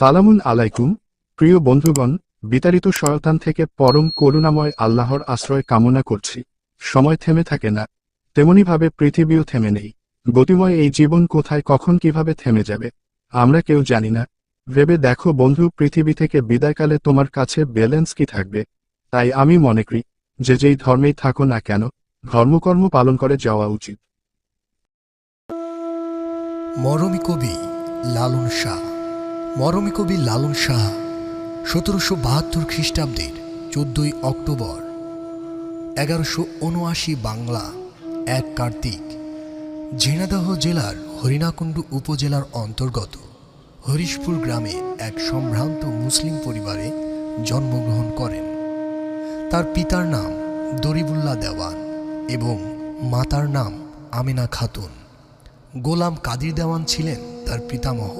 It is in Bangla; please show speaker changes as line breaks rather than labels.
সালামুন আলাইকুম প্রিয় বন্ধুগণ, বিতাড়িত শয়তান থেকে পরম করুণাময় আল্লাহর আশ্রয় কামনা করছি। সময় থেমে থাকে না, তেমনিভাবে পৃথিবীও থেমে নেই। গতিময় এই জীবন কোথায় কখন কিভাবে থেমে যাবে আমরা কেউ জানি না। ভেবে দেখো বন্ধু, পৃথিবী থেকে বিদায়কালে তোমার কাছে ব্যালেন্স কি থাকবে? তাই আমি মনে করি যে যেই ধর্মেই থাকো না কেন, ধর্মকর্ম পালন করে যাওয়া উচিত।
মরমী কবি লালন শাহ। মরমী কবি লালন শাহ 1772 খ্রিস্টাব্দের 14 অক্টোবর 1179 বাংলা 1 কার্তিক ঝিনাইদহ জেলার হরিণাকুণ্ডু উপজেলার অন্তর্গত হরিশপুর গ্রামে এক সম্ভ্রান্ত মুসলিম পরিবারে জন্মগ্রহণ করেন। তার পিতার নাম দরিবুল্লাহ দেওয়ান এবং মাতার নাম আমিনা খাতুন। গোলাম কাদির দেওয়ান ছিলেন তার পিতামহ।